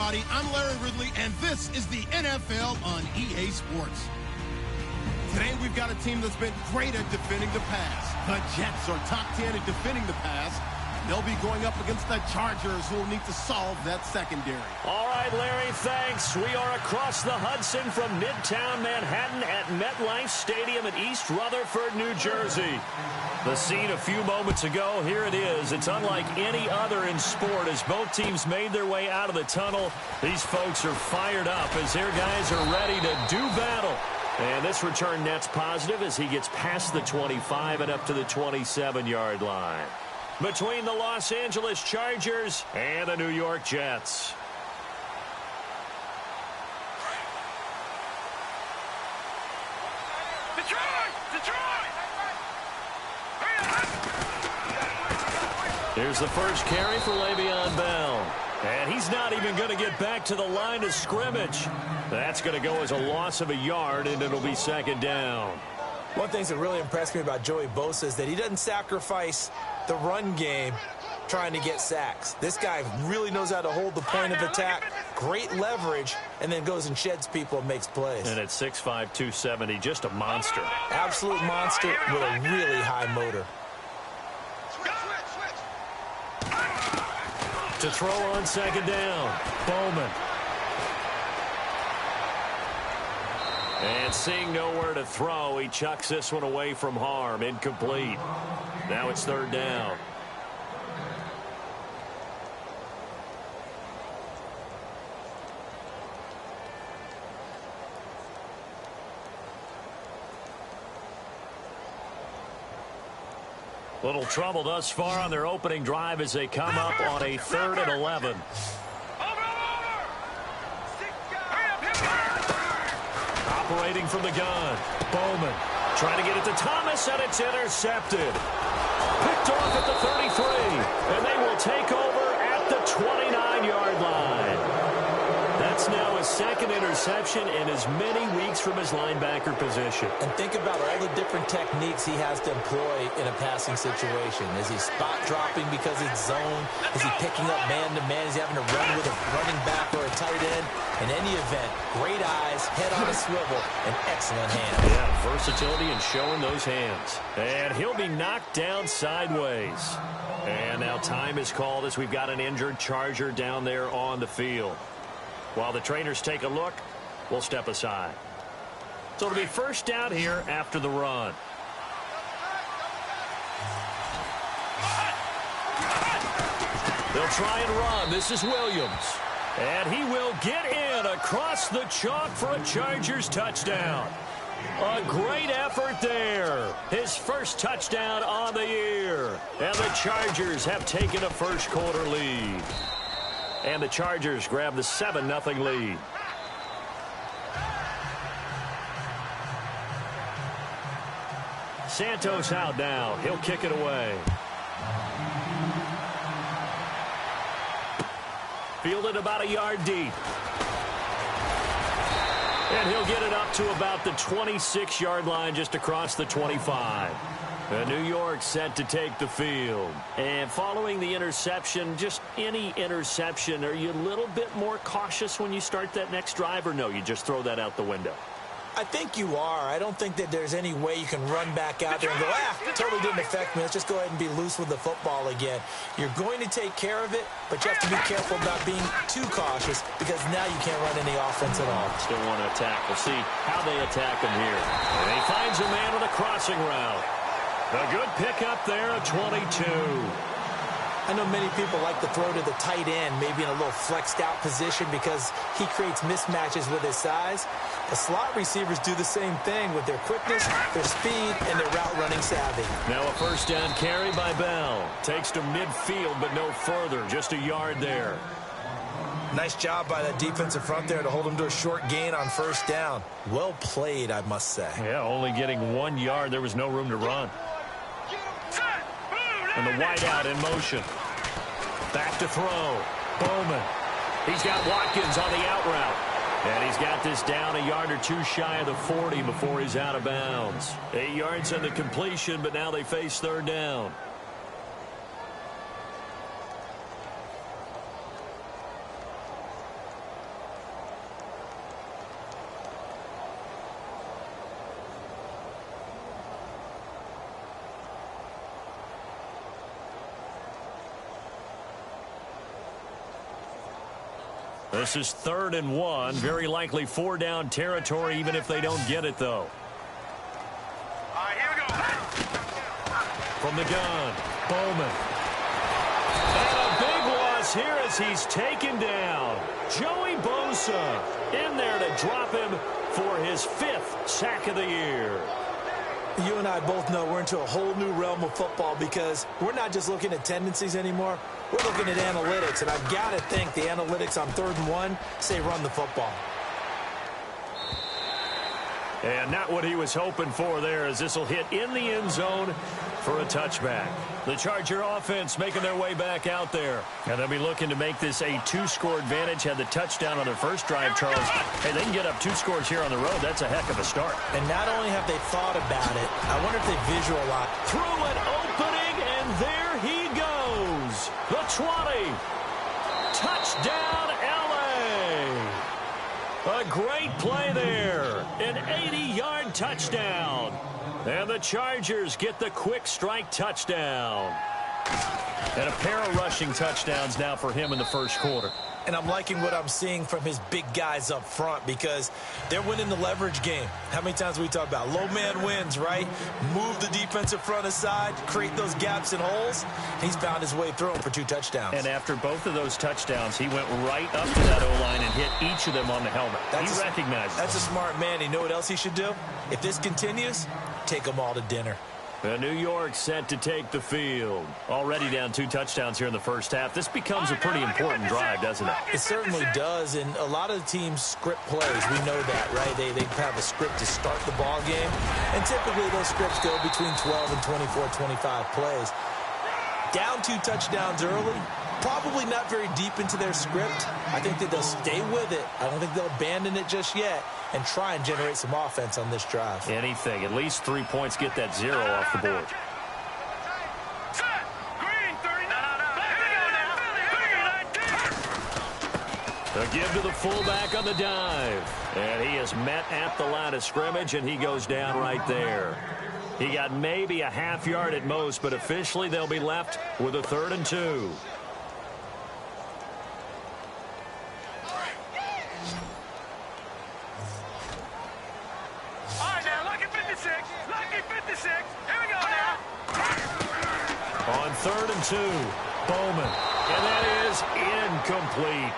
everybody. I'm Larry Ridley, and this is the NFL on EA Sports. Today, we've got a team that's been great at defending the pass. The Jets are top 10 at defending the pass. They'll be going up against the Chargers, who will need to solve that secondary. All right, Larry, thanks. We are across the Hudson from Midtown Manhattan at MetLife Stadium in East Rutherford, New Jersey. The scene a few moments ago, here it is. It's unlike any other in sport as both teams made their way out of the tunnel. These folks are fired up as their guys are ready to do battle. And this return net's positive as he gets past the 25 and up to the 27-yard line. Between the Los Angeles Chargers and the New York Jets. Here's the first carry for Le'Veon Bell. And he's not even going to get back to the line of scrimmage. That's going to go as a loss of a yard, and it'll be second down. One of the things that really impressed me about Joey Bosa is that he doesn't sacrifice the run game trying to get sacks. This guy really knows how to hold the point of attack, great leverage, and then goes and sheds people and makes plays. And at 6'5", 270, just a monster. Absolute monster with a really high motor. To throw on second down, Bowman. And seeing nowhere to throw, he chucks this one away from harm. Incomplete. Now it's third down. Little trouble thus far on their opening drive as they come up on a 3rd and 11. Operating from the gun, Bowman trying to get it to Thomas, and it's intercepted. Picked off at the 33, and they will take over at the 29-yard line. That's now his second interception in as many weeks from his linebacker position. And think about all the different techniques he has to employ in a passing situation. Is he spot dropping because it's zone? Is he picking up man-to-man? Is he having to run with a running back or a tight end? In any event, great eyes, head on a swivel, and excellent hands. Yeah, versatility and showing those hands. And he'll be knocked down sideways. And now time is called as we've got an injured Charger down there on the field. While the trainers take a look, we'll step aside. So it'll be first down here after the run. They'll try and run. This is Williams. And he will get in across the chalk for a Chargers touchdown. A great effort there. His first touchdown on the year. And the Chargers have taken a first quarter lead. And the Chargers grab the 7-0 lead. Santos out now. He'll kick it away. Fielded about a yard deep. And he'll get it up to about the 26-yard line just across the 25. New York set to take the field. And following the interception, just any interception, are you a little bit more cautious when you start that next drive, or no, you just throw that out the window? I think you are. I don't think that there's any way you can run back out there and go, totally didn't affect me. Let's just go ahead and be loose with the football again. You're going to take care of it, but you have to be careful about being too cautious because now you can't run any offense at all. Still want to attack. We'll see how they attack him here. And he finds a man on a crossing route. A good pickup there at 22. I know many people like to throw to the tight end, maybe in a little flexed out position because he creates mismatches with his size. The slot receivers do the same thing with their quickness, their speed, and their route running savvy. Now a first down carry by Bell. Takes to midfield, but no further. Just a yard there. Nice job by that defensive front there to hold him to a short gain on first down. Well played, I must say. Yeah, only getting 1 yard. There was no room to run. And the wideout in motion. Back to throw. Bowman. He's got Watkins on the out route. And he's got this down a yard or two shy of the 40 before he's out of bounds. 8 yards on the completion, but now they face third down. This is 3rd and 1. Very likely 4-down territory, even if they don't get it, though. All right, here we go. From the gun, Bowman. And a big loss here as he's taken down. Joey Bosa in there to drop him for his 5th sack of the year. You and I both know we're into a whole new realm of football because we're not just looking at tendencies anymore. We're looking at analytics, and I've got to think the analytics on 3rd and 1 say run the football. And not what he was hoping for there, as this will hit in the end zone for a touchback. The Charger offense making their way back out there. And they'll be looking to make this a 2-score advantage. Had the touchdown on their first drive, Charles. Hey, they can get up 2 scores here on the road. That's a heck of a start. And not only have they thought about it, I wonder if they visualize. Through an opening, and there he goes. The 20. Touchdown, L.A. A great play there. An 80-yard touchdown. And the Chargers get the quick strike touchdown. And a pair of rushing touchdowns now for him in the first quarter. And I'm liking what I'm seeing from his big guys up front because they're winning the leverage game. How many times we talk about low man wins, right? Move the defensive front aside, create those gaps and holes. He's found his way through them for 2 touchdowns. And after both of those touchdowns, he went right up to that O-line and hit each of them on the helmet. He recognizes That's them. a smart man. You know what else he should do? If this continues, take them all to dinner. New York set to take the field. Already down 2 touchdowns here in the first half. This becomes a pretty important drive, doesn't it? It certainly does, and a lot of the teams script plays. We know that, right? They have a script to start the ball game, and typically those scripts go between 12 and 24, 25 plays. Down 2 touchdowns early, probably not very deep into their script. I think that they'll stay with it. I don't think they'll abandon it just yet and try and generate some offense on this drive. Anything. At least 3 points, get that 0 off the board. A give to the fullback on the dive. And he is met at the line of scrimmage, and he goes down right there. He got maybe a half yard at most, but officially they'll be left with a 3rd and 2. On 3rd and 2, Bowman. And that is incomplete.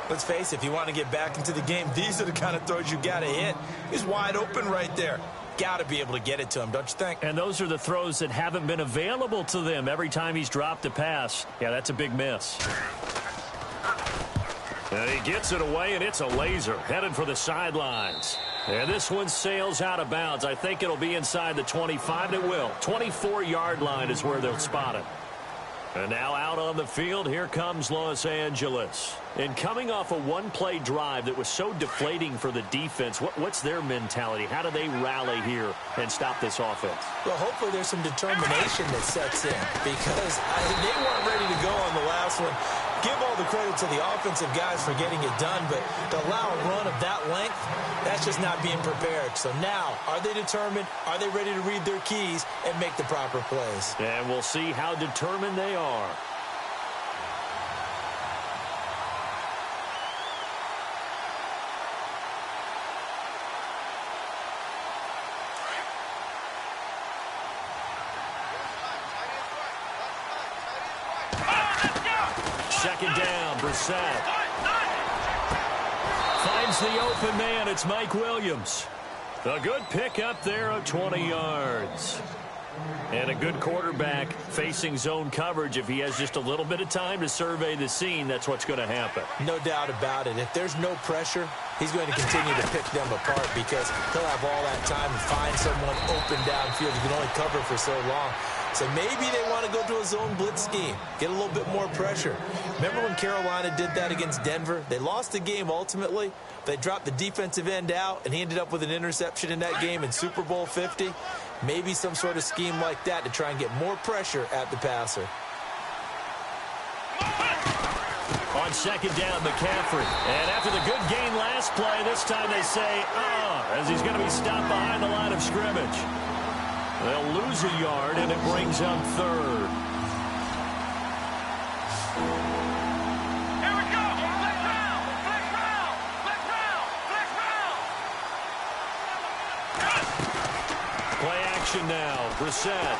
Let's face it, if you want to get back into the game, these are the kind of throws you got to hit. He's wide open right there. Got to be able to get it to him, don't you think? And those are the throws that haven't been available to them every time he's dropped a pass. Yeah, that's a big miss. And he gets it away, and it's a laser headed for the sidelines. And this one sails out of bounds. I think it'll be inside the 25, and it will. 24-yard line is where they'll spot it. And now out on the field, here comes Los Angeles. And coming off a one-play drive that was so deflating for the defense, what's their mentality? How do they rally here and stop this offense? Well, hopefully there's some determination that sets in because they weren't ready to go on the last one. Give all the credit to the offensive guys for getting it done, but to allow a run of that length, that's just not being prepared. So now, are they determined? Are they ready to read their keys and make the proper plays? And we'll see how determined they are. Second down, Brissett. Finds the open man. It's Mike Williams. A good pickup there of 20 yards. And a good quarterback facing zone coverage. If he has just a little bit of time to survey the scene, that's what's going to happen. No doubt about it. If there's no pressure, he's going to continue to pick them apart because he'll have all that time to find someone open downfield. You can only cover for so long. So maybe they want to go to a zone blitz scheme, get a little bit more pressure. Remember when Carolina did that against Denver? They lost the game ultimately. They dropped the defensive end out, and he ended up with an interception in that game in Super Bowl 50. Maybe some sort of scheme like that to try and get more pressure at the passer. On second down, McCaffrey. And after the good gain last play, this time they say, as he's going to be stopped behind the line of scrimmage. They'll lose a yard, and it brings up third. Here we go. action now. Brissett.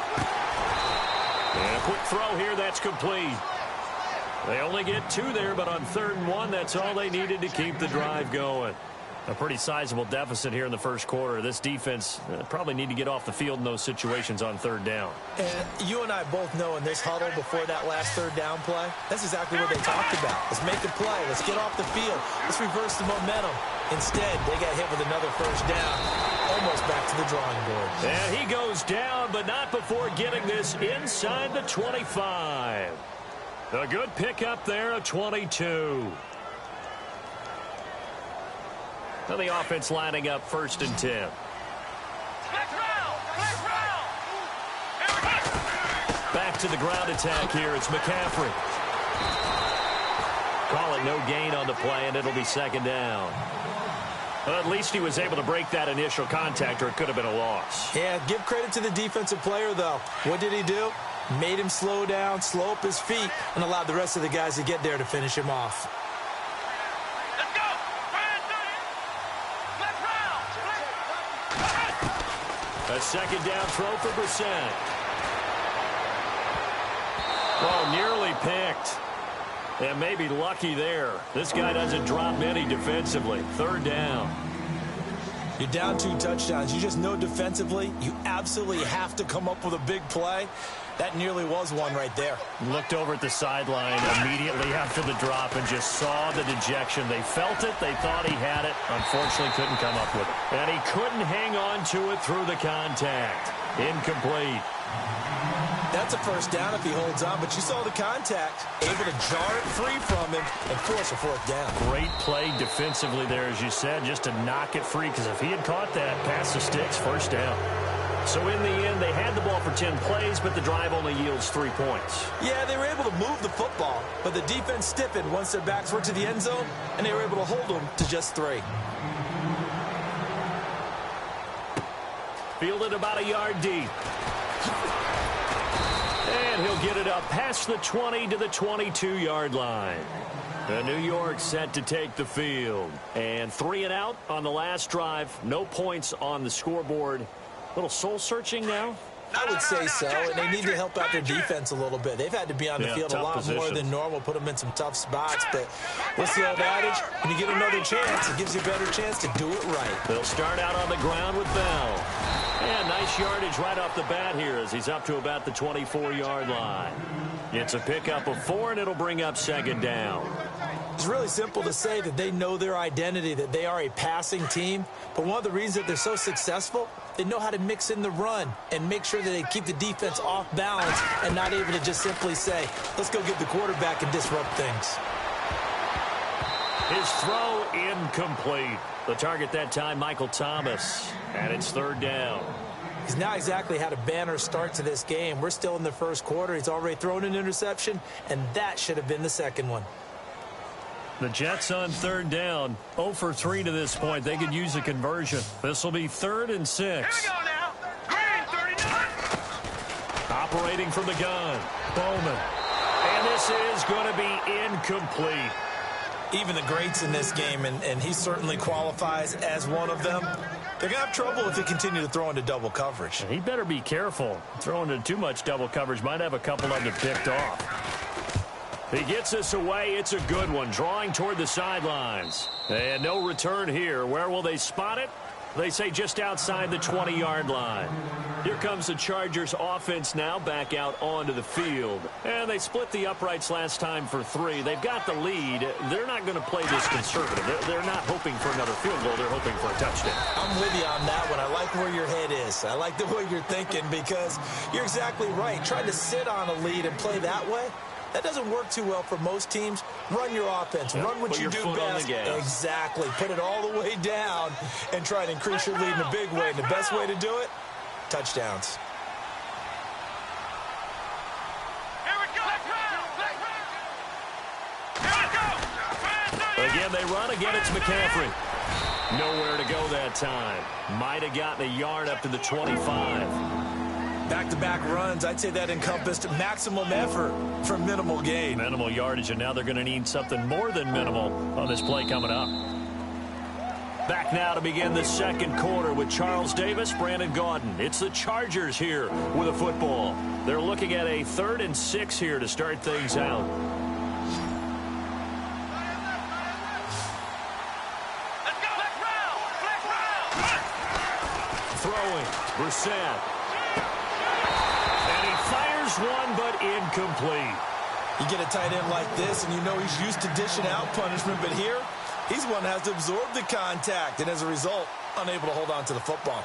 And a quick throw here. That's complete. They only get 2 there, but on 3rd and 1, that's all they needed to keep the drive going. A pretty sizable deficit here in the first quarter. This defense probably need to get off the field in those situations on 3rd down. And you and I both know in this huddle before that last 3rd down play, that's exactly what they talked about. Let's make a play. Let's get off the field. Let's reverse the momentum. Instead, they got hit with another 1st down. Almost back to the drawing board. And he goes down, but not before getting this inside the 25. A good pickup there, a 22. Now the offense lining up 1st and 10. Back to the ground attack here. It's McCaffrey. Call it no gain on the play, and it'll be 2nd down. Well, at least he was able to break that initial contact, or it could have been a loss. Yeah, give credit to the defensive player, though. What did he do? Made him slow down, slow up his feet, and allowed the rest of the guys to get there to finish him off. Let's go! A 2nd down throw for Brissett. Oh, nearly picked. And maybe lucky there. This guy doesn't drop many defensively. 3rd down. You're down 2 touchdowns. You just know defensively you absolutely have to come up with a big play. That nearly was one right there. Looked over at the sideline immediately after the drop and just saw the dejection. They felt it. They thought he had it. Unfortunately, couldn't come up with it. And he couldn't hang on to it through the contact. Incomplete. That's a 1st down if he holds on, but you saw the contact. Able to jar it free from him and force a 4th down. Great play defensively there, as you said, just to knock it free, because if he had caught that, past the sticks, 1st down. So in the end, they had the ball for 10 plays, but the drive only yields 3 points. Yeah, they were able to move the football, but the defense stiffened once their backs were to the end zone, and they were able to hold them to just 3. Fielded about a yard deep. And he'll get it up past the 20 to the 22-yard line. The New York set to take the field. And 3 and out on the last drive. No points on the scoreboard. A little soul-searching now? I would say so, and they need to help out their defense a little bit. They've had to be on the field a lot more than normal, put them in some tough spots. But what's the old adage? When you get another chance, it gives you a better chance to do it right. They'll start out on the ground with Bell. And nice yardage right off the bat here as he's up to about the 24-yard line. It's a pickup of 4, and it'll bring up 2nd down. It's really simple to say that they know their identity, that they are a passing team. But one of the reasons that they're so successful, they know how to mix in the run and make sure that they keep the defense off balance and not able to just simply say, let's go get the quarterback and disrupt things. His throw incomplete. The target that time, Michael Thomas. And it's 3rd down. He's now exactly had a banner start to this game. We're still in the first quarter. He's already thrown an interception, and that should have been the 2nd one. The Jets on 3rd down. 0 for 3 to this point. They could use a conversion. This will be 3rd and 6. Here we go now. Green, 39. Operating from the gun. Bowman. And this is going to be incomplete. Even the greats in this game, and he certainly qualifies as one of them, they're going to have trouble if they continue to throw into double coverage. He better be careful. Throwing into too much double coverage might have a couple of them picked off. He gets this away. It's a good one. Drawing toward the sidelines. And no return here. Where will they spot it? They say just outside the 20-yard line. Here comes the Chargers offense now back out onto the field. And they split the uprights last time for 3. They've got the lead. They're not going to play this conservative. They're not hoping for another field goal. They're hoping for a touchdown. I'm with you on that one. I like where your head is. I like the way you're thinking because you're exactly right. Trying to sit on a lead and play that way, that doesn't work too well for most teams. Run your offense. Run what you do best. Exactly. Put it all the way down and try to increase your lead in a big way. And the best way to do it, touchdowns. Here we go. Again, they run. Again, it's McCaffrey. Nowhere to go that time. Might have gotten a yard up to the 25. Back-to-back runs, I'd say that encompassed maximum effort for minimal gain. Minimal yardage, and now they're going to need something more than minimal on this play coming up. Back now to begin the second quarter with Charles Davis, Brandon Gaudin. It's the Chargers here with a football. They're looking at a 3rd and 6 here to start things out. Let's go. Flex round. Throwing, Brissett. And he fires one, but incomplete. You get a tight end like this, and you know he's used to dishing out punishment, but here, he's one that has to absorb the contact, and as a result, unable to hold on to the football.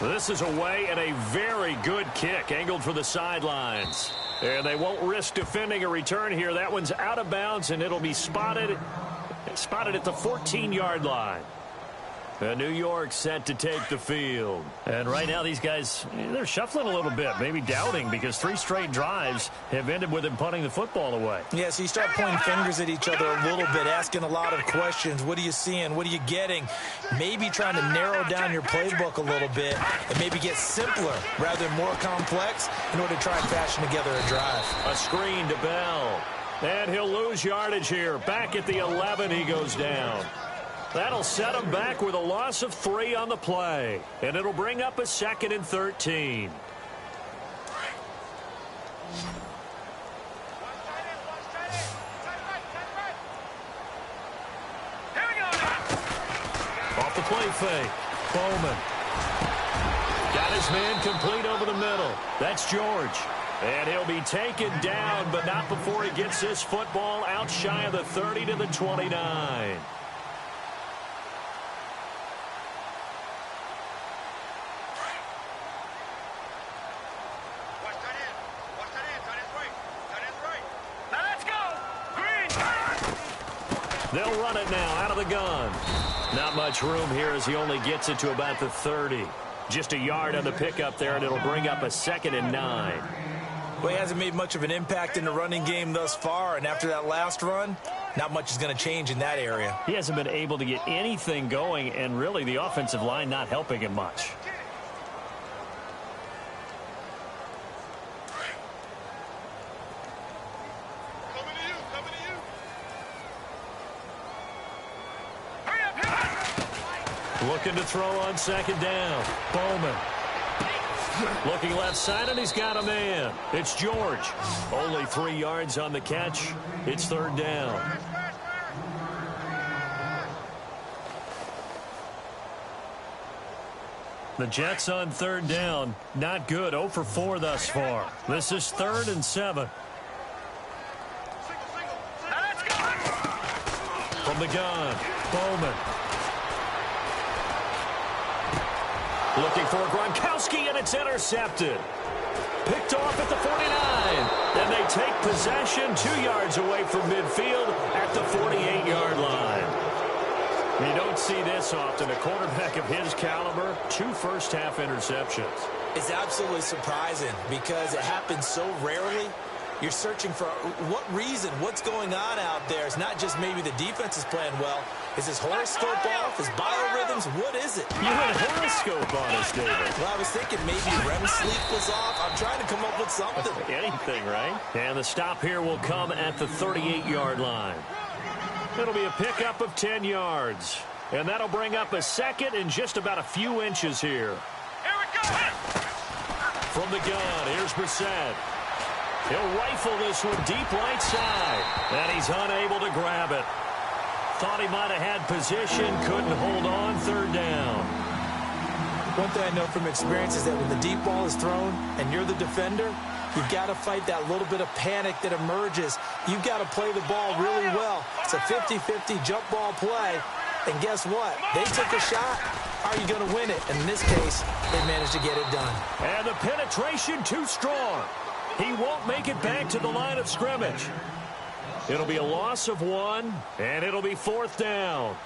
This is away and a very good kick, angled for the sidelines. And they won't risk defending a return here. That one's out of bounds, and it'll be spotted at the 14-yard line. New York set to take the field. And right now these guys, they're shuffling a little bit, maybe doubting, because 3 straight drives have ended with them punting the football away. Yeah, so you start pointing fingers at each other a little bit, asking a lot of questions. What are you seeing? What are you getting? Maybe trying to narrow down your playbook a little bit and maybe get simpler rather than more complex in order to try and fashion together a drive. A screen to Bell. And he'll lose yardage here. Back at the 11, he goes down. That'll set him back with a loss of 3 on the play. And it'll bring up a 2nd and 13. Off the play fake. Bowman. Got his man complete over the middle. That's George. And he'll be taken down, but not before he gets this football out shy of the 30 to the 29. They'll run it now out of the gun. Not much room here as he only gets it to about the 30. Just a yard on the pickup there, and it'll bring up a 2nd and 9. Well, he hasn't made much of an impact in the running game thus far, and after that last run, not much is going to change in that area. He hasn't been able to get anything going, and really the offensive line not helping him much. Looking to throw on 2nd down. Bowman. Looking left side, and he's got a man. It's George. Only 3 yards on the catch. It's 3rd down. The Jets on 3rd down. Not good. 0 for 4 thus far. This is 3rd and 7. From the gun, Bowman. Looking for Gronkowski, and it's intercepted. Picked off at the 49. And they take possession 2 yards away from midfield at the 48-yard line. You don't see this often. A quarterback of his caliber, 2 first-half interceptions. It's absolutely surprising because it happens so rarely. You're searching for what reason, what's going on out there. It's not just maybe the defense is playing well. Is his horoscope off? His biorhythms? What is it? You had a horoscope on us, David. Well, I was thinking maybe REM sleep was off. I'm trying to come up with something. Anything, right? And the stop here will come at the 38-yard line. It'll be a pickup of 10 yards. And that'll bring up a 2nd and just about a few inches here. Here we go. From the gun, here's Brissett. He'll rifle this one deep right side. And he's unable to grab it. Thought he might have had position, couldn't hold on. 3rd down. One thing I know from experience is that when the deep ball is thrown and you're the defender, you've got to fight that little bit of panic that emerges. You've got to play the ball really well. It's a 50-50 jump ball play. And guess what? They took a shot. Are you going to win it? And in this case, they managed to get it done. And the penetration too strong. He won't make it back to the line of scrimmage. It'll be a loss of 1, and it'll be 4th down.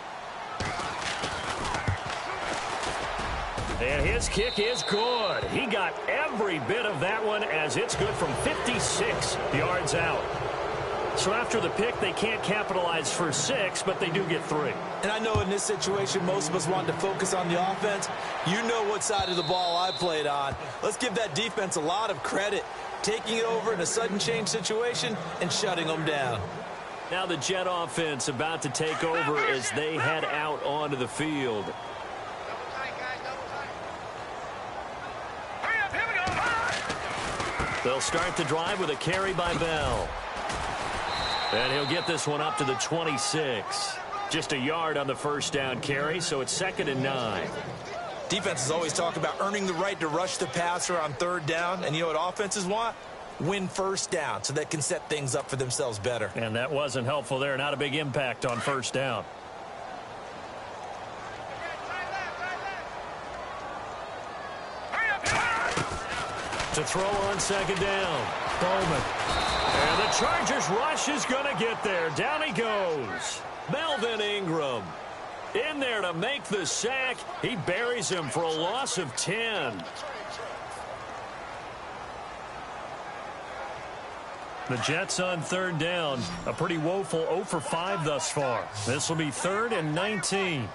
And his kick is good. He got every bit of that one as it's good from 56 yards out. So after the pick, they can't capitalize for 6, but they do get 3. And I know in this situation, most of us wanted to focus on the offense. You know what side of the ball I played on. Let's give that defense a lot of credit, taking it over in a sudden change situation and shutting them down. Now the Jet offense about to take over as they head out onto the field. They'll start the drive with a carry by Bell. And he'll get this one up to the 26. Just a yard on the first down carry, so it's 2nd and 9. Defenses always talk about earning the right to rush the passer on 3rd down. And you know what offenses want? Win 1st down so they can set things up for themselves better. And that wasn't helpful there. Not a big impact on 1st down. To throw on 2nd down. Bowman. And the Chargers rush is going to get there. Down he goes. Melvin Ingram in there to make the sack. He buries him for a loss of 10. The Jets on 3rd down. A pretty woeful 0 for 5 thus far. This will be 3rd and 19.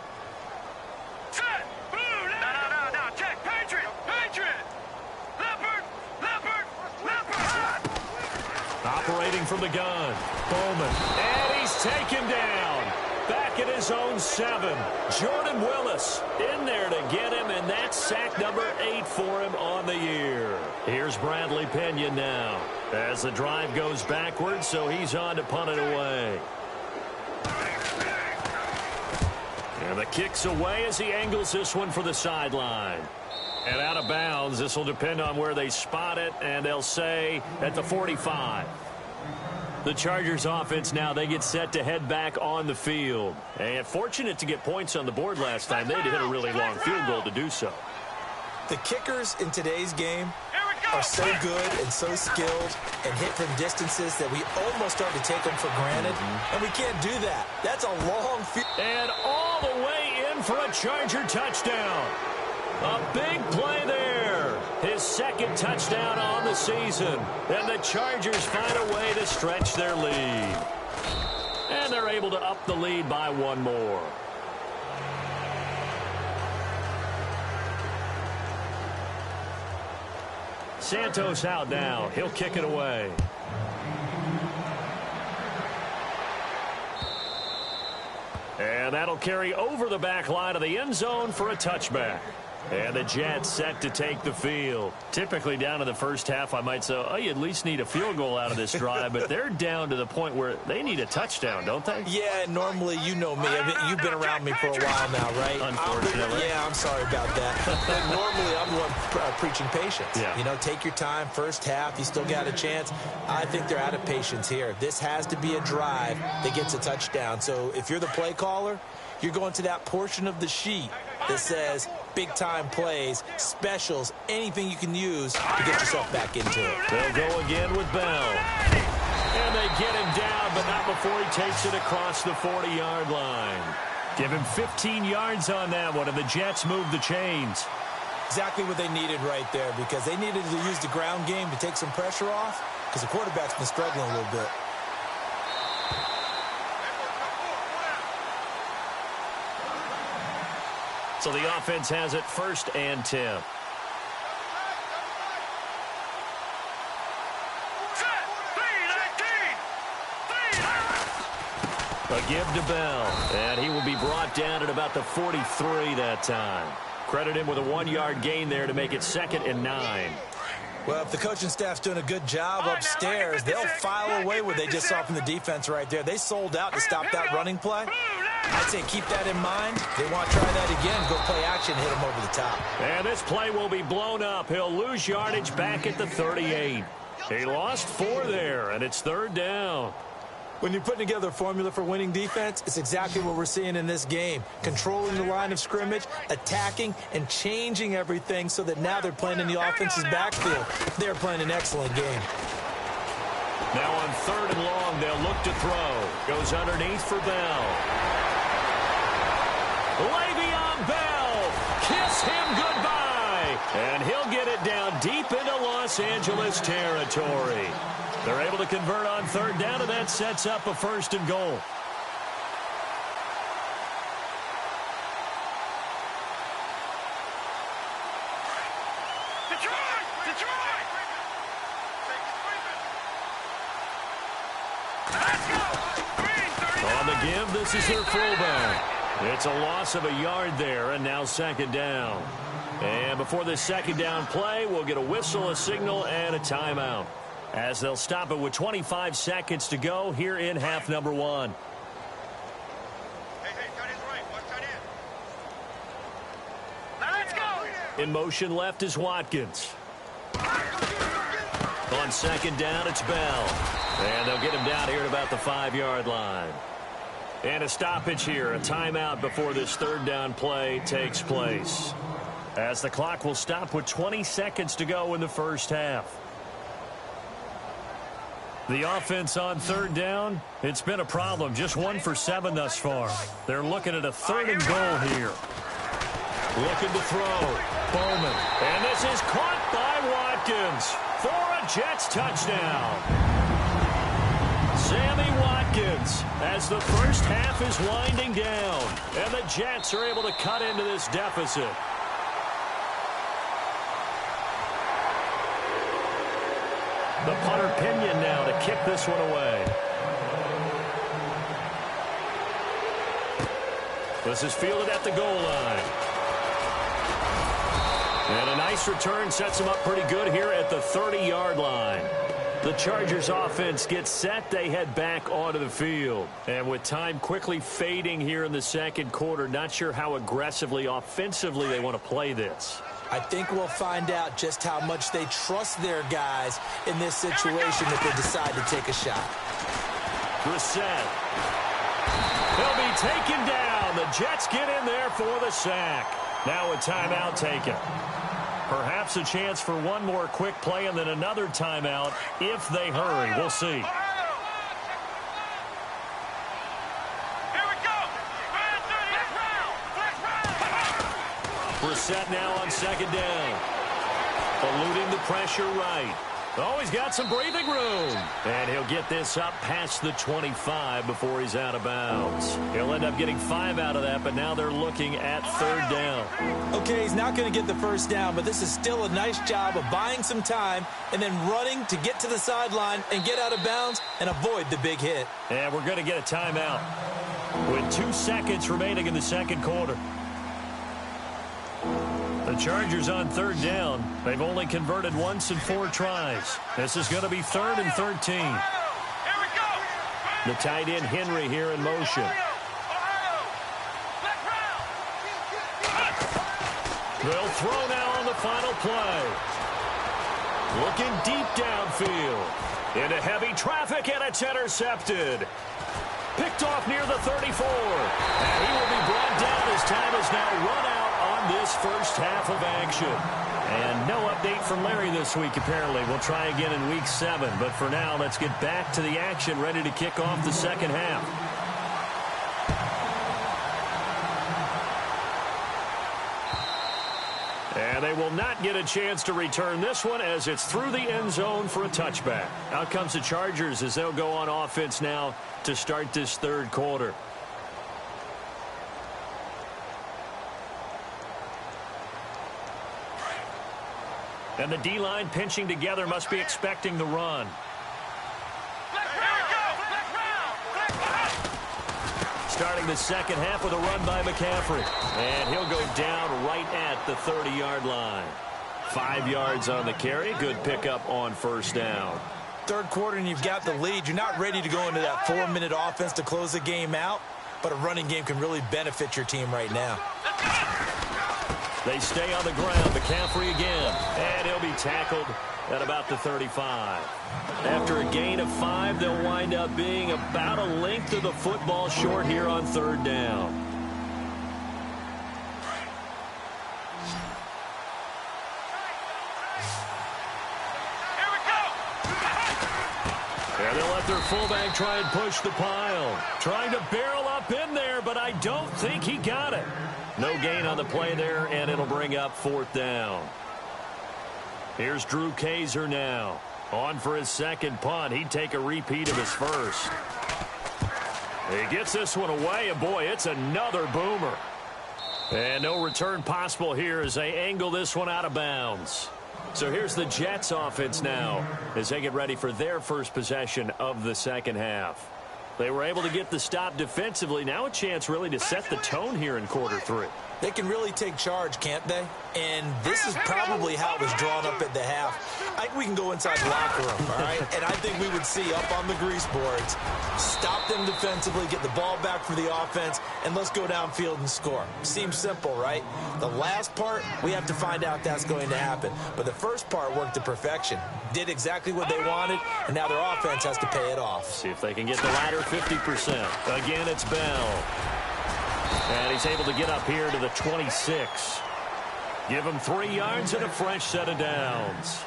Operating from the gun. Bowman. And he's taken down. Back at his own 7. Jordan Willis in there to get him, and that's sack number 8 for him on the year. Here's Bradley Pena now as the drive goes backwards, so he's on to punt it away. And the kick's away as he angles this one for the sideline. And out of bounds. This will depend on where they spot it, and they'll say at the 45. The Chargers offense now, they get set to head back on the field. And fortunate to get points on the board last time. They had to hit a really long field goal to do so. The kickers in today's game are so good and so skilled and hit from distances that we almost start to take them for granted. And we can't do that. That's a long field. And all the way in for a Charger touchdown. A big play there. His 2nd touchdown on the season. And the Chargers find a way to stretch their lead. And they're able to up the lead by 1 more. Santos out now. He'll kick it away. And that'll carry over the back line of the end zone for a touchback. And the Jets set to take the field. Typically down in the first half, I might say, oh, you at least need a field goal out of this drive. But they're down to the point where they need a touchdown, don't they? Yeah, normally, you know me. I mean, you've been around me for a while now, right? Unfortunately. I'm sorry about that. But normally, I'm the one preaching patience. Yeah. You know, take your time. First half, you still got a chance. I think they're out of patience here. This has to be a drive that gets a touchdown. So if you're the play caller, you're going to that portion of the sheet that says big-time plays, specials, anything you can use to get yourself back into it. They'll go again with Bell. And they get him down, but not before he takes it across the 40-yard line. Give him 15 yards on that one, and the Jets move the chains. Exactly what they needed right there, because they needed to use the ground game to take some pressure off, because the quarterback's been struggling a little bit. So the offense has it 1st and 10. A give to Bell, and he will be brought down at about the 43 that time. Credit him with a 1-yard gain there to make it 2nd and 9. Well, if the coaching staff's doing a good job upstairs, they'll file away what they just saw from the defense right there. They sold out to stop that running play. I'd say keep that in mind. They want to try that again. Go play action, hit them over the top. And this play will be blown up. He'll lose yardage back at the 38. He lost 4 there, and it's 3rd down. When you're putting together a formula for winning defense, it's exactly what we're seeing in this game. Controlling the line of scrimmage, attacking, and changing everything so that now they're playing in the offense's backfield. They're playing an excellent game. Now on 3rd and long, they'll look to throw. Goes underneath for Bell. Le'Veon Bell, kiss him goodbye. And he'll get it down deep into Los Angeles territory. They're able to convert on 3rd down, and that sets up a 1st and goal. Detroit! Let's go! give. This is their fullback. It's a loss of a yard there, and now second down. And before this second down play, we'll get a whistle, a signal, and a timeout, as they'll stop it with 25 seconds to go here in half number one. Hey, tight end's right. Watch tight end. Now let's go. In motion left is Watkins. On second down, it's Bell. And they'll get him down here at about the 5-yard line. And a stoppage here, a timeout before this third down play takes place, as the clock will stop with 20 seconds to go in the first half. The offense on third down, it's been a problem. Just 1 for 7 thus far. They're looking at a 3rd and goal here. Looking to throw. Bowman. And this is caught by Watkins for a Jets touchdown. Sammy Watkins, as the first half is winding down, and the Jets are able to cut into this deficit. The punter Pinion now to kick this one away. This is fielded at the goal line. And a nice return sets him up pretty good here at the 30-yard line. The Chargers offense gets set. They head back onto the field. And with time quickly fading here in the second quarter, not sure how aggressively, offensively they want to play this. I think we'll find out just how much they trust their guys in this situation if they decide to take a shot. Brissett. He'll be taken down. The Jets get in there for the sack. Now a timeout taken. Perhaps a chance for one more quick play and then another timeout if they hurry. We'll see. Here we go. Brissett now on second down. Eluding the pressure right. Oh, he's got some breathing room. And he'll get this up past the 25 before he's out of bounds. He'll end up getting 5 out of that, but now they're looking at third down. Okay, he's not going to get the first down, but this is still a nice job of buying some time and then running to get to the sideline and get out of bounds and avoid the big hit. And we're going to get a timeout with 2 seconds remaining in the second quarter. The Chargers on third down. They've only converted once in 4 tries. This is going to be 3rd and 13. Here we go. The tight end Henry here in motion. They'll throw now on the final play. Looking deep downfield. Into heavy traffic, and it's intercepted. Picked off near the 34. And he will be brought down as time is now run out on this first half of action. And no update from Larry this week, apparently. We'll try again in week 7. But for now, let's get back to the action, ready to kick off the second half. And they will not get a chance to return this one as it's through the end zone for a touchback. Out comes the Chargers as they'll go on offense now to start this third quarter. And the D-line pinching together must be expecting the run. Starting the second half with a run by McCaffrey. And he'll go down right at the 30-yard line. 5 yards on the carry. Good pickup on first down. Third quarter and you've got the lead. You're not ready to go into that 4-minute offense to close the game out, but a running game can really benefit your team right now. They stay on the ground. McCaffrey again. And he'll be tackled at about the 35. After a gain of 5, they'll wind up being about a length of the football short here on third down. Here we go. And they'll let their fullback try and push the pile. Trying to barrel up in there, but I don't think he got it. No gain on the play there, and it'll bring up 4th down. Here's Drew Kaiser now. On for his second punt. He'd take a repeat of his first. He gets this one away, and boy, it's another boomer. And no return possible here as they angle this one out of bounds. So here's the Jets offense now as they get ready for their first possession of the second half. They were able to get the stop defensively. Now a chance really to set the tone here in quarter 3. They can really take charge, can't they? And this is probably how it was drawn up at the half. I think we can go inside the locker room, all right? And I think we would see up on the grease boards, stop them defensively, get the ball back for the offense, and let's go downfield and score. Seems simple, right? The last part, we have to find out if that's going to happen. But the first part worked to perfection. Did exactly what they wanted, and now their offense has to pay it off. See if they can get the latter 50%. Again, it's Bell. And he's able to get up here to the 26. Give him 3 yards and a fresh set of downs.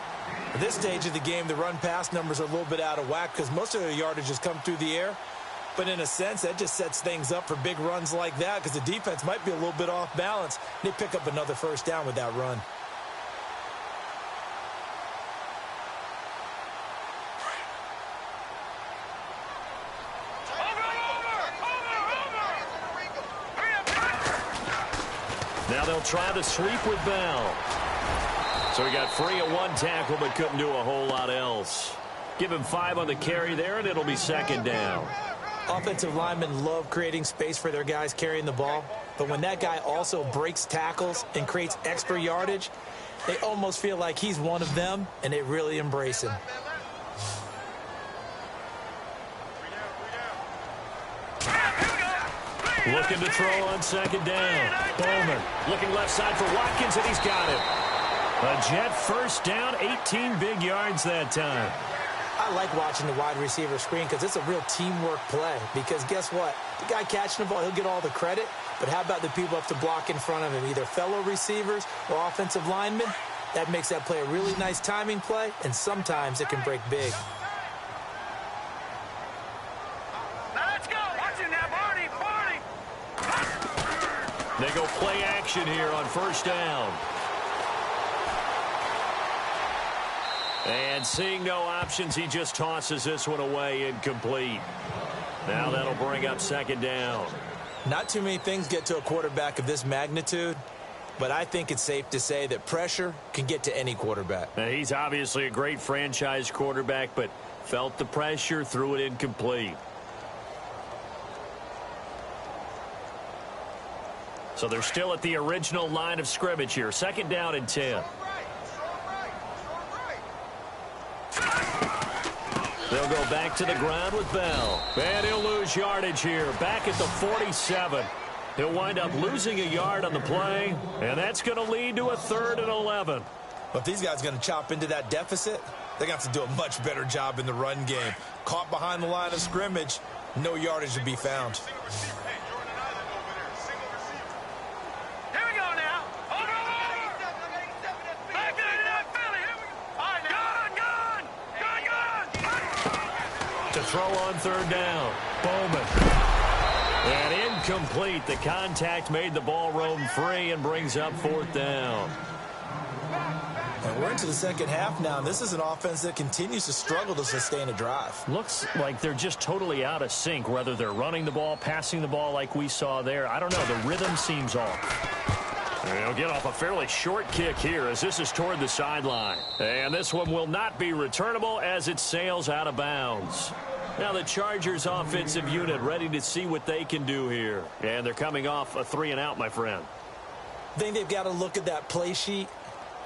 At this stage of the game, the run-pass numbers are a little bit out of whack because most of their yardage has come through the air. But in a sense, that just sets things up for big runs like that because the defense might be a little bit off balance. They pick up another first down with that run. Now they'll try the sweep with Bell. So he got free at 1 tackle but couldn't do a whole lot else. Give him 5 on the carry there, and it'll be second down. Offensive linemen love creating space for their guys carrying the ball. But when that guy also breaks tackles and creates extra yardage, they almost feel like he's one of them, and they really embrace him. Looking to throw on second down. Bowman looking left side for Watkins, and he's got it. A Jet first down, 18 big yards that time. I like watching the wide receiver screen because it's a real teamwork play. Because guess what? The guy catching the ball, he'll get all the credit. But how about the people up to block in front of him, either fellow receivers or offensive linemen? That makes that play a really nice timing play, and sometimes it can break big. Let's go. Watch it now, Barney. They go play action here on first down. And seeing no options, he just tosses this one away incomplete. Now that'll bring up second down. Not too many things get to a quarterback of this magnitude, but I think it's safe to say that pressure can get to any quarterback. Now, he's obviously a great franchise quarterback, but felt the pressure, threw it incomplete. So they're still at the original line of scrimmage here. Second down and 10. They'll go back to the ground with Bell. And he'll lose yardage here. Back at the 47. He'll wind up losing a yard on the play. And that's going to lead to a 3rd and 11. But if these guys are going to chop into that deficit, they're going to have to do a much better job in the run game. Caught behind the line of scrimmage, no yardage to be found. Throw on third down. Bowman. And incomplete. The contact made the ball roam free and brings up 4th down. And we're into the second half now. This is an offense that continues to struggle to sustain a drive. Looks like they're just totally out of sync, whether they're running the ball, passing the ball like we saw there. I don't know. The rhythm seems off. And he'll get off a fairly short kick here as this is toward the sideline. And this one will not be returnable as it sails out of bounds. Now the Chargers offensive unit ready to see what they can do here. And they're coming off a 3-and-out, my friend. I think they've got to look at that play sheet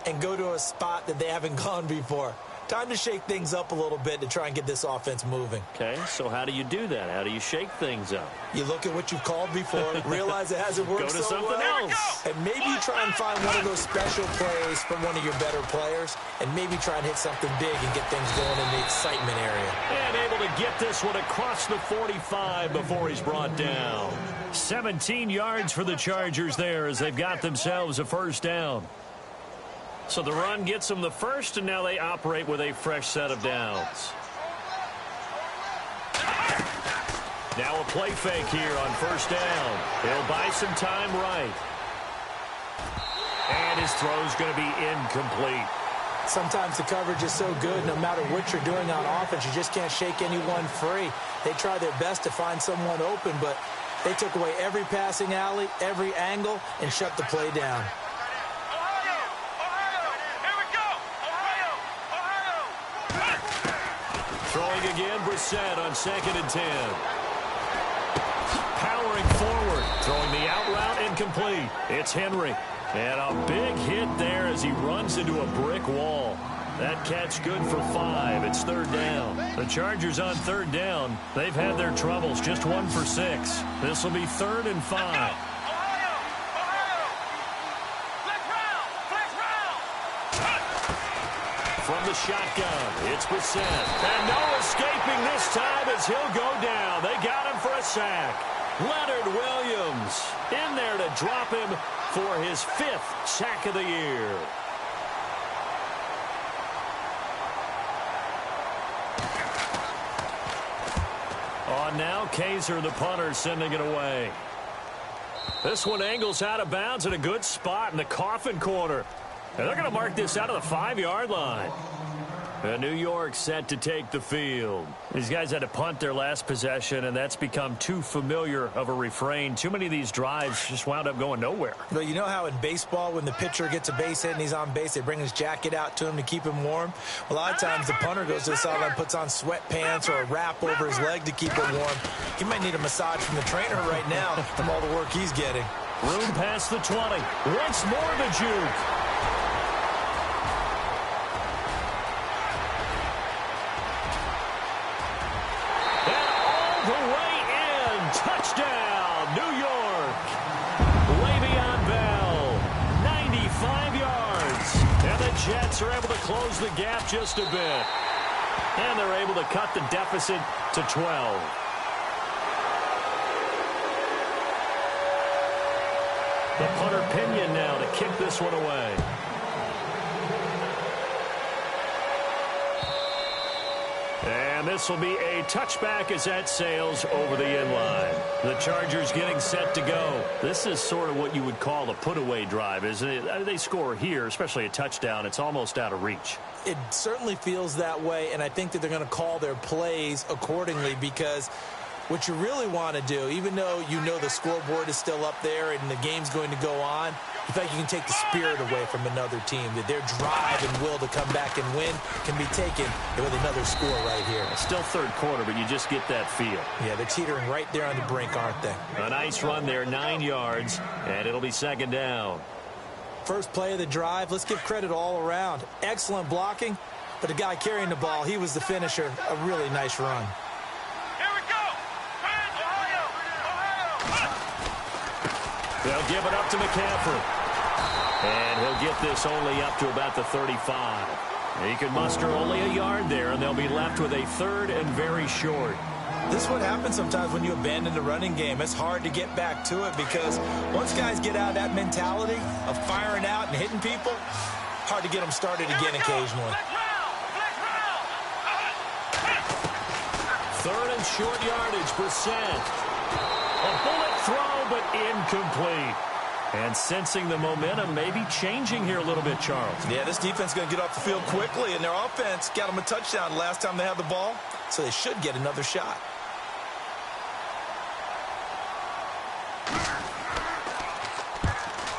and go to a spot that they haven't gone before. Time to shake things up a little bit to try and get this offense moving. Okay, so how do you do that? How do you shake things up? You look at what you've called before, realize it hasn't worked so so something well, else. and maybe you try and find one of those special plays from one of your better players, and maybe try and hit something big and get things going in the excitement area. And able to get this one across the 45 before he's brought down. 17 yards for the Chargers there as they've got themselves a first down. So the run gets them the first, and now they operate with a fresh set of downs. Now a play fake here on first down. He'll buy some time right. And his throw's going to be incomplete. Sometimes the coverage is so good, no matter what you're doing on offense, you just can't shake anyone free. They try their best to find someone open, but they took away every passing alley, every angle, and shut the play down. Throwing again, Brissett on 2nd and 10. powering forward. Throwing the out route incomplete. It's Henry. And a big hit there as he runs into a brick wall. That catch good for 5. It's 3rd down. The Chargers on 3rd down. They've had their troubles. Just 1 for 6. This will be 3rd and 5. From the shotgun, it's Brissett. And no escaping this time as he'll go down. They got him for a sack. Leonard Williams in there to drop him for his 5th sack of the year. On now, Kaiser, the punter, sending it away. This one angles out of bounds in a good spot in the coffin corner. And they're going to mark this out of the 5-yard line. And New York set to take the field. These guys had to punt their last possession, and that's become too familiar of a refrain. Too many of these drives just wound up going nowhere. Well, you know how in baseball, when the pitcher gets a base hit and he's on base, they bring his jacket out to him to keep him warm? A lot of times the punter goes to the sideline, puts on sweatpants or a wrap over his leg to keep him warm. He might need a massage from the trainer right now from all the work he's getting. Room past the 20. Once more the juke. Touchdown, New York. Le'Veon Bell, 95 yards. And the Jets are able to close the gap just a bit. And they're able to cut the deficit to 12. The punter Pinion now to kick this one away. And this will be a touchback as that sails over the end line. The Chargers getting set to go. This is sort of what you would call a put-away drive, isn't it? They score here, especially a touchdown. It's almost out of reach. It certainly feels that way, and I think that they're going to call their plays accordingly because what you really want to do, even though you know the scoreboard is still up there and the game's going to go on, you think you can take the spirit away from another team, that their drive and will to come back and win can be taken with another score right here. It's still 3rd quarter, but you just get that feel. Yeah, they're teetering right there on the brink, aren't they? A nice run there, 9 yards, and it'll be 2nd down. First play of the drive, let's give credit all around. Excellent blocking, but the guy carrying the ball, he was the finisher. A really nice run. They'll give it up to McCaffrey. And he'll get this only up to about the 35. He can muster only a yard there, and they'll be left with a 3rd and very short. This is what happens sometimes when you abandon the running game. It's hard to get back to it because once guys get out of that mentality of firing out and hitting people, hard to get them started again occasionally. 3rd and short yardage, Brissett. A bullet throw, but incomplete. And sensing the momentum may be changing here a little bit, Charles. Yeah, this defense is going to get off the field quickly, and their offense got them a touchdown last time they had the ball, so they should get another shot.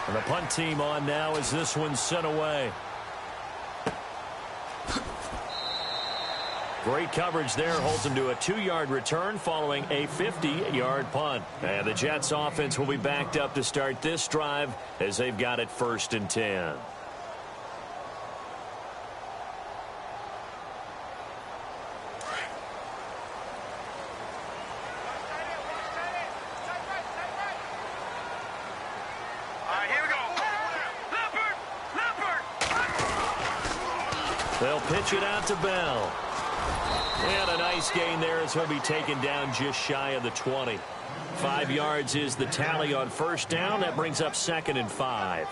And the punt team on now as this one's sent away. Great coverage there, holds him to a 2-yard return following a 50-yard punt. And the Jets offense will be backed up to start this drive as they've got it 1st and 10. They'll pitch it out to Bell. And a nice gain there as he'll be taken down just shy of the 20. 5 yards is the tally on 1st down. That brings up 2nd and 5.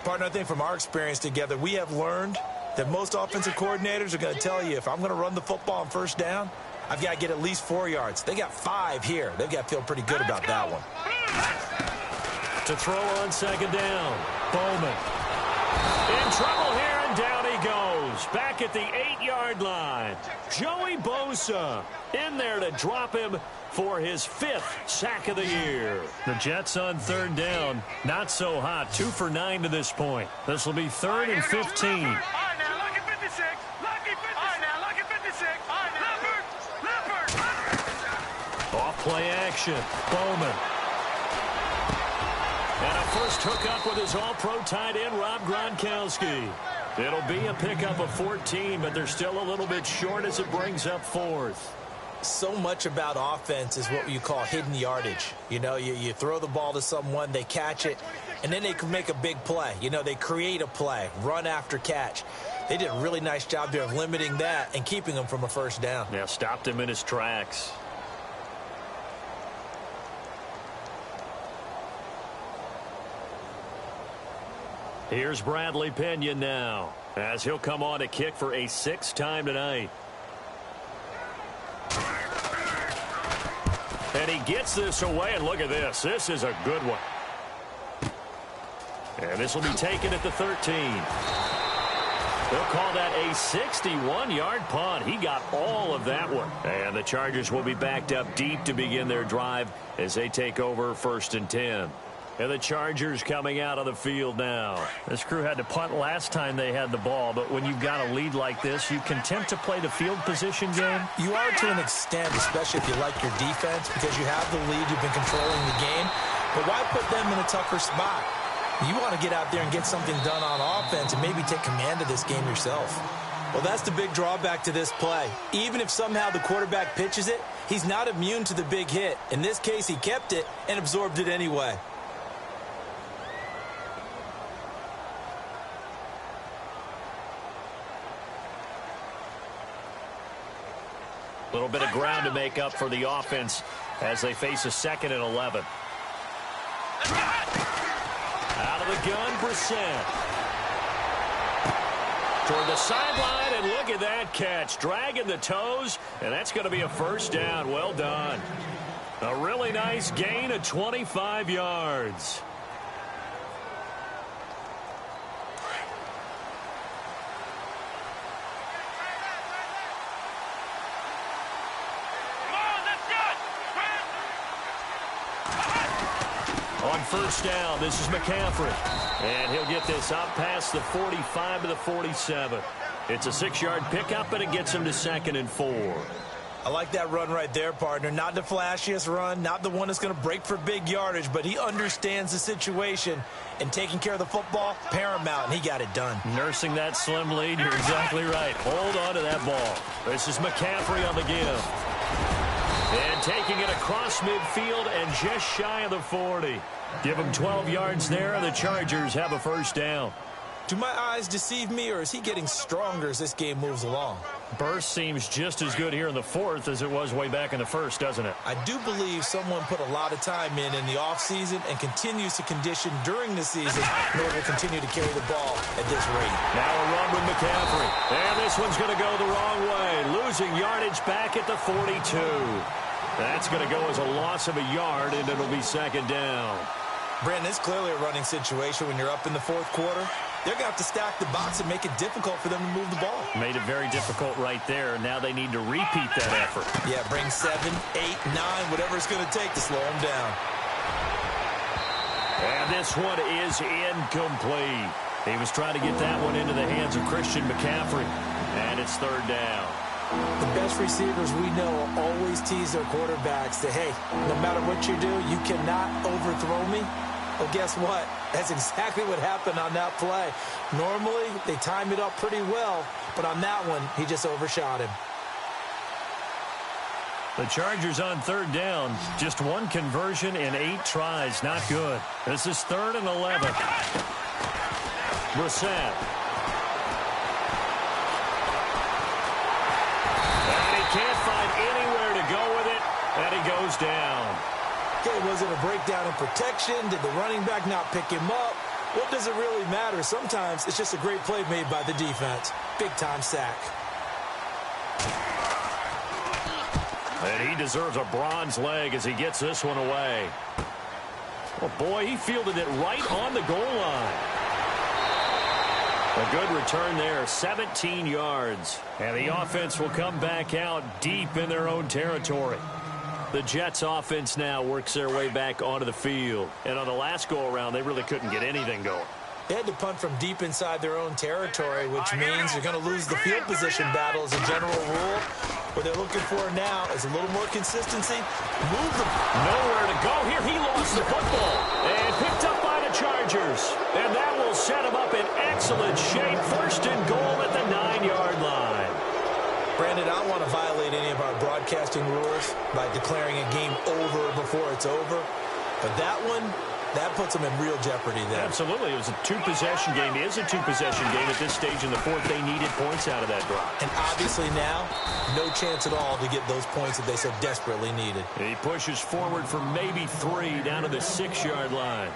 Partner, I think from our experience together, we have learned that most offensive coordinators are going to tell you if I'm going to run the football on 1st down, I've got to get at least 4 yards. They got 5 here. They've got to feel pretty good about that one. To throw on 2nd down, Bowman. In trouble here, and down he goes. Back at the 8-yard line. Joey Bosa in there to drop him for his 5th sack of the year. The Jets on 3rd down. Not so hot. 2 for 9 to this point. This will be 3rd and 15. Off play action. Bowman. And a first hookup with his all-pro tight end, Rob Gronkowski. It'll be a pickup of 14, but they're still a little bit short as it brings up fourth. So much about offense is what you call hidden yardage. You know, you throw the ball to someone, they catch it, and then they can make a big play. You know, they create a play, run after catch. They did a really nice job there of limiting that and keeping him from a first down. Yeah, stopped him in his tracks. Here's Bradley Pinion now, as he'll come on to kick for a sixth time tonight. And he gets this away, and look at this. This is a good one. And this will be taken at the 13. They'll call that a 61-yard punt. He got all of that one. And the Chargers will be backed up deep to begin their drive as they take over 1st and 10. And the Chargers coming out of the field now. This crew had to punt last time they had the ball, but when you've got a lead like this, you can tend to play the field position game. You are to an extent, especially if you like your defense, because you have the lead, you've been controlling the game. But why put them in a tougher spot? You want to get out there and get something done on offense and maybe take command of this game yourself. Well, that's the big drawback to this play. Even if somehow the quarterback pitches it, he's not immune to the big hit. In this case, he kept it and absorbed it anyway. A little bit of ground to make up for the offense as they face a 2nd and 11. Out of the gun, Brissett. Toward the sideline, and look at that catch. Dragging the toes, and that's going to be a first down. Well done. A really nice gain of 25 yards. On first down, this is McCaffrey. And he'll get this up past the 45 to the 47. It's a 6-yard pickup, and it gets him to 2nd and 4. I like that run right there, partner. Not the flashiest run, not the one that's going to break for big yardage, but he understands the situation, and taking care of the football, paramount, and he got it done. Nursing that slim lead, you're exactly right. Hold on to that ball. This is McCaffrey on the give. And taking it across midfield and just shy of the 40. Give him 12 yards there, and the Chargers have a first down. Do my eyes deceive me, or is he getting stronger as this game moves along? Burst seems just as good here in the 4th as it was way back in the 1st, doesn't it? I do believe someone put a lot of time in the offseason and continues to condition during the season in order to continue to carry the ball at this rate. Now a run with McCaffrey. And this one's going to go the wrong way. Losing yardage back at the 42. That's going to go as a loss of a yard, and it'll be 2nd down. Brandon, it's clearly a running situation when you're up in the 4th quarter. They're going to have to stack the box and make it difficult for them to move the ball. Made it very difficult right there. Now they need to repeat that effort. Yeah, bring 7, 8, 9, whatever it's going to take to slow them down. And this one is incomplete. He was trying to get that one into the hands of Christian McCaffrey. And it's 3rd down. The best receivers we know always tease their quarterbacks that, hey, no matter what you do, you cannot overthrow me. Well, guess what? That's exactly what happened on that play. Normally, they time it up pretty well, but on that one, he just overshot him. The Chargers on 3rd down. Just one conversion in 8 tries. Not good. This is 3rd and 11. Brissett. Can't find anywhere to go with it, and he goes down. Okay, was it a breakdown in protection? Did the running back not pick him up? What does it really matter? Sometimes it's just a great play made by the defense. Big-time sack. And he deserves a bronze leg as he gets this one away. Oh, boy, he fielded it right on the goal line. A good return there, 17 yards. And the offense will come back out deep in their own territory. The Jets offense now works their way back onto the field. And on the last go-around, they really couldn't get anything going. They had to punt from deep inside their own territory, which means you're going to lose the field position battle as a general rule. What they're looking for now is a little more consistency. Move the... Nowhere to go here. He lost the football. And picked up by to violate any of our broadcasting rules by declaring a game over before it's over. But that one, that puts them in real jeopardy there. Absolutely. It was a two-possession game. It is a two-possession game at this stage in the fourth. They needed points out of that drive. And obviously now, no chance at all to get those points that they so desperately needed. He pushes forward for maybe 3 down to the 6-yard line.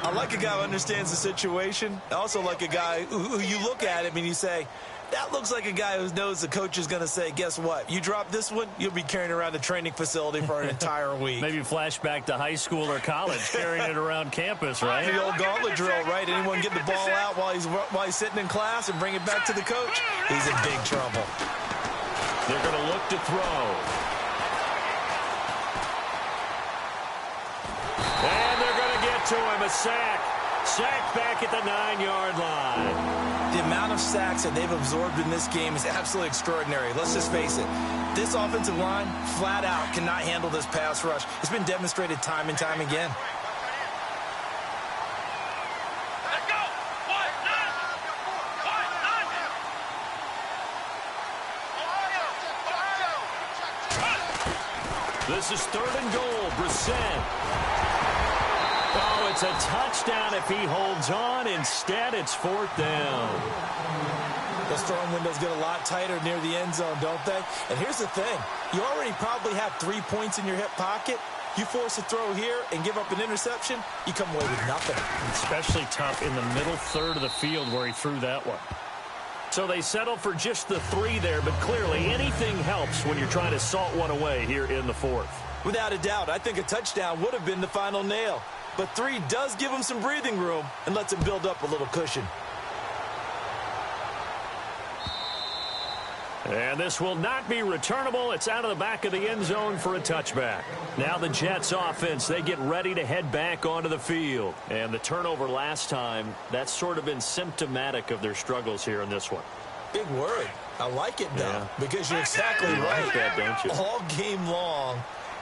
I like a guy who understands the situation. I also like a guy who you look at him and you say, that looks like a guy who knows the coach is going to say, guess what? You drop this one, you'll be carrying around the training facility for an entire week. Maybe flashback to high school or college, carrying it around campus, right? The old gauntlet drill, right? Anyone get the ball out while he's sitting in class and bring it back to the coach? He's in big trouble. They're going to look to throw. And they're going to get to him, a sack. Sack back at the 9-yard line. The amount of sacks that they've absorbed in this game is absolutely extraordinary. Let's just face it. This offensive line, flat out, cannot handle this pass rush. It's been demonstrated time and time again. Let's go! This is 3rd and goal. Brissett. Oh, it's a touchdown if he holds on. Instead, it's 4th down. Those throwing windows get a lot tighter near the end zone, don't they? And here's the thing. You already probably have 3 points in your hip pocket. You force a throw here and give up an interception, you come away with nothing. Especially tough in the middle third of the field where he threw that one. So they settle for just the 3 there, but clearly anything helps when you're trying to salt one away here in the 4th. Without a doubt, I think a touchdown would have been the final nail. But 3 does give him some breathing room and lets him build up a little cushion. And this will not be returnable. It's out of the back of the end zone for a touchback. Now the Jets offense, they get ready to head back onto the field. And the turnover last time, that's sort of been symptomatic of their struggles here in this one. Big word. I like it, though, because you're exactly right. Like that, don't you? All game long,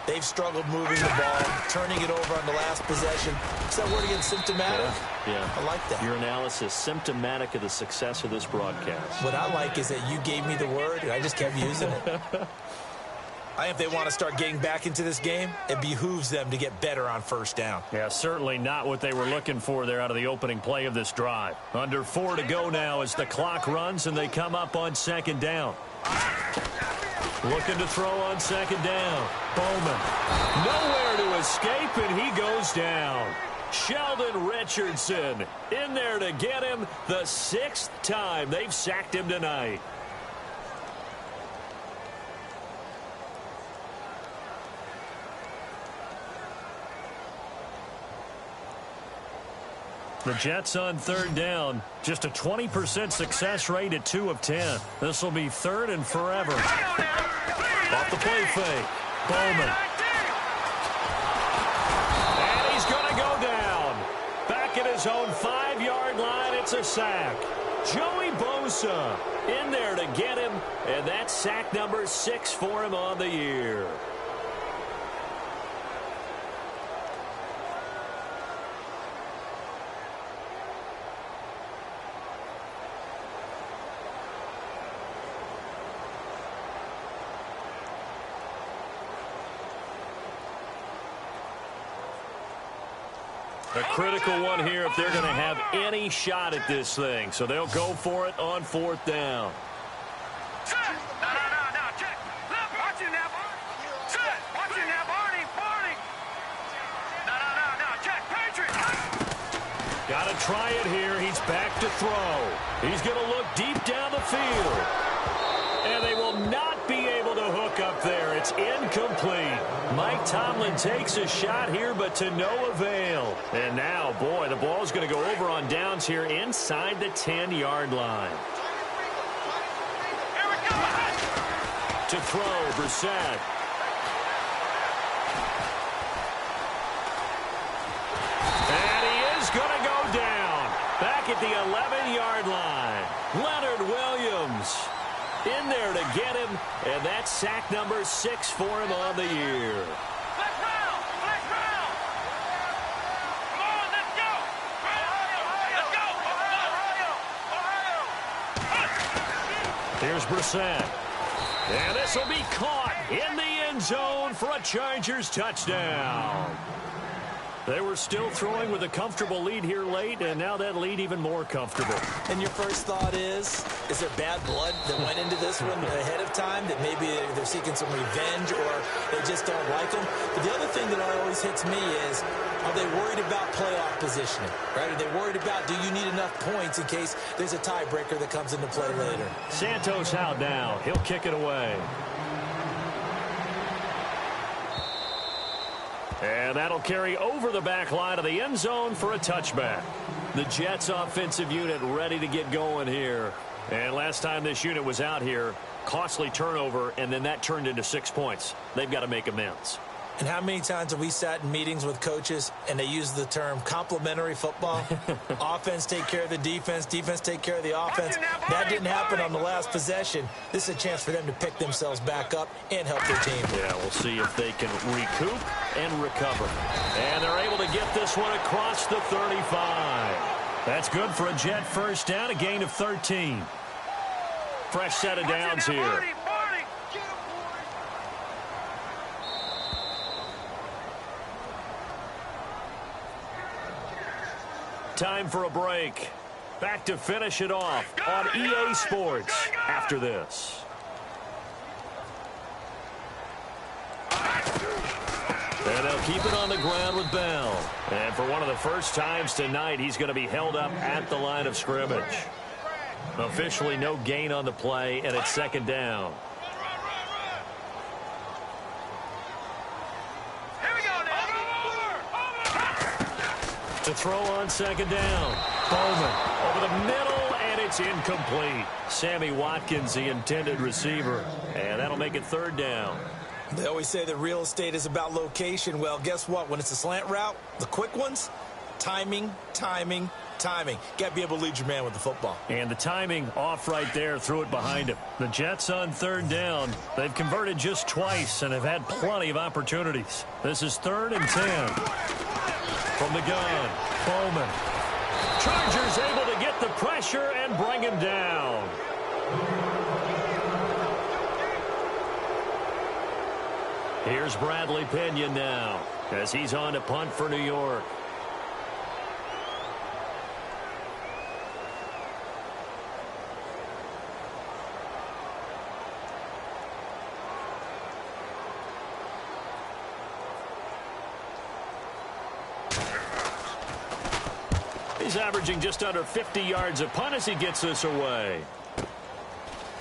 they've struggled moving the ball, turning it over on the last possession. Is that word again, symptomatic? Yeah. I like that. Your analysis, symptomatic of the success of this broadcast. What I like is that you gave me the word, and I just kept using it. I think if they want to start getting back into this game, it behooves them to get better on 1st down. Yeah, certainly not what they were looking for there out of the opening play of this drive. Under 4 to go now as the clock runs and they come up on 2nd down. Looking to throw on 2nd down. Bowman. Nowhere to escape, and he goes down. Sheldon Richardson in there to get him the 6th time they've sacked him tonight. The Jets on 3rd down. Just a 20% success rate at 2 of 10. This will be 3rd and forever. Off the play fake. Bowman. And he's going to go down. Back at his own 5-yard line, it's a sack. Joey Bosa in there to get him, and that's sack number 6 for him on the year. A critical one here if they're going to have any shot at this thing. So they'll go for it on 4th down. Check. No, check. Watch it now, Barney. Check. Watch it now, Barney. No, check. Patriot. Got to try it here. He's back to throw. He's going to look deep down the field. And they will not be able to hook up there. It's incomplete. Mike Tomlin takes a shot here, but to no avail. And now, boy, the ball's going to go over on downs here inside the 10-yard line. Here we go. To throw, Brissett. And he is going to go down. Back at the 11-yard line. Leonard Williams in there to get him, and that's sack number 6 for him on the year. Let's round. Come on, let's go. Let's go. Ohio. Here's Brissett. And this will be caught in the end zone for a Chargers touchdown. They were still throwing with a comfortable lead here late, and now that lead even more comfortable. And your first thought is there bad blood that went into this one ahead of time, that maybe they're seeking some revenge or they just don't like them? But the other thing that always hits me is, are they worried about playoff positioning, right? Are they worried about, do you need enough points in case there's a tiebreaker that comes into play later? Santos out now. He'll kick it away. And that'll carry over the back line of the end zone for a touchback. The Jets offensive unit ready to get going here. And last time this unit was out here, costly turnover, and then that turned into 6 points. They've got to make amends. And how many times have we sat in meetings with coaches and they use the term complementary football? Offense take care of the defense, defense take care of the offense. That didn't happen on the last possession. This is a chance for them to pick themselves back up and help their team. Yeah, we'll see if they can recoup and recover. And they're able to get this one across the 35. That's good for a Jet first down, a gain of 13. Fresh set of downs here. Time for a break. Back to finish it off on EA Sports after this. And they'll keep it on the ground with Bell. And for one of the first times tonight, he's going to be held up at the line of scrimmage. Officially no gain on the play, and it's second down. To throw on second down. Bowman over the middle, and it's incomplete. Sammy Watkins, the intended receiver. And that'll make it third down. They always say that real estate is about location. Well, guess what? When it's a slant route, the quick ones, timing, timing, timing. Got to be able to lead your man with the football. And the timing off right there, threw it behind him. The Jets on third down. They've converted just twice and have had plenty of opportunities. This is 3rd and 10. From the gun, Bowman. Chargers able to get the pressure and bring him down. Here's Bradley Pinion now as he's on to punt for New York. He's averaging just under 50 yards a punt as he gets this away.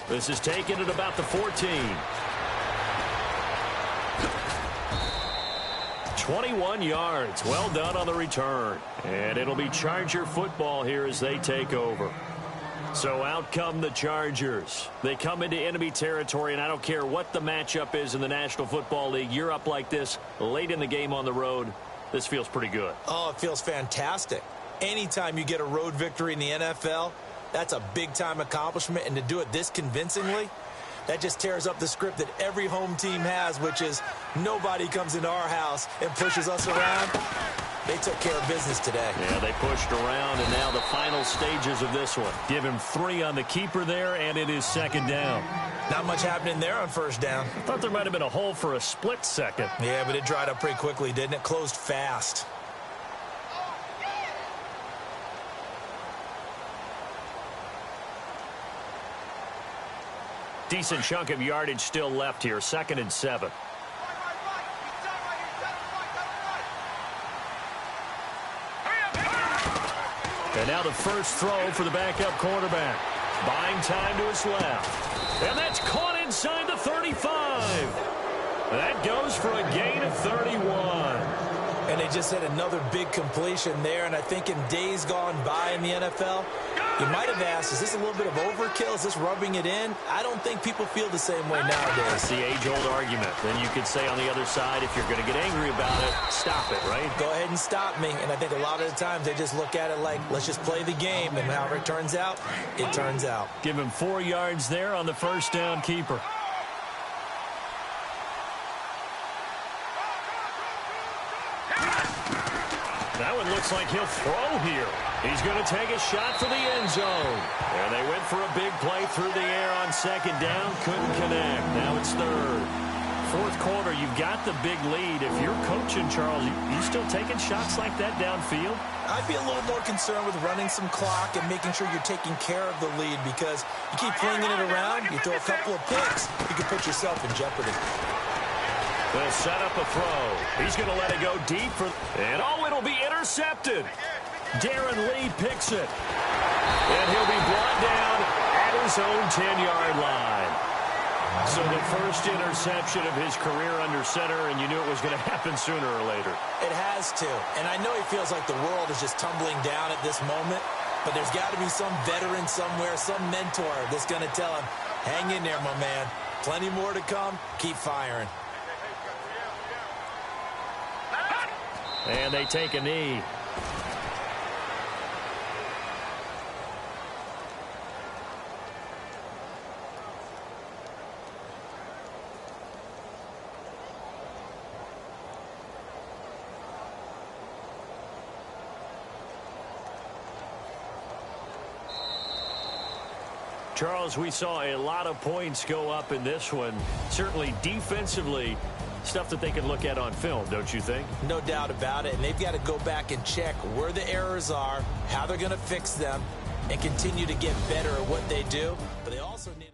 This is taken at about the 14. 21 yards. Well done on the return. And it'll be Charger football here as they take over. So out come the Chargers. They come into enemy territory, and I don't care what the matchup is in the National Football League. You're up like this late in the game on the road. This feels pretty good. Oh, it feels fantastic. Anytime you get a road victory in the NFL, that's a big-time accomplishment. And to do it this convincingly, that just tears up the script that every home team has, which is nobody comes into our house and pushes us around. They took care of business today. Yeah, they pushed around, and now the final stages of this one. Give him 3 on the keeper there, and it is second down. Not much happening there on first down. I thought there might have been a hole for a split second. Yeah, but it dried up pretty quickly, didn't it? Closed fast. Decent chunk of yardage still left here. 2nd and 7. And now the first throw for the backup quarterback. Buying time to his left. And that's caught inside the 35. That goes for a gain of 31. And they just had another big completion there. And I think in days gone by in the NFL, you might have asked, is this a little bit of overkill? Is this rubbing it in? I don't think people feel the same way nowadays. It's the age-old argument. Then you could say on the other side, if you're going to get angry about it, stop it, right? Go ahead and stop me. And I think a lot of the times they just look at it like, let's just play the game. And however it turns out, it turns out. Give him 4 yards there on the first down keeper. That one looks like he'll throw here. He's going to take a shot for the end zone. And they went for a big play through the air on second down. Couldn't connect. Now it's third. Fourth quarter, you've got the big lead. If you're coaching, Charles, you still taking shots like that downfield? I'd be a little more concerned with running some clock and making sure you're taking care of the lead, because you keep flinging it around, you throw a couple of picks, you can put yourself in jeopardy. They'll set up a throw. He's going to let it go deep. And it'll be intercepted. Darren Lee picks it. And he'll be brought down at his own 10-yard line. So the first interception of his career under center, and you knew it was going to happen sooner or later. It has to. And I know he feels like the world is just tumbling down at this moment, but there's got to be some veteran somewhere, some mentor that's going to tell him, hang in there, my man. Plenty more to come. Keep firing. And they take a knee. Charles, we saw a lot of points go up in this one. Certainly defensively, stuff that they can look at on film, don't you think? No doubt about it. And they've got to go back and check where the errors are, how they're going to fix them, and continue to get better at what they do. But they also need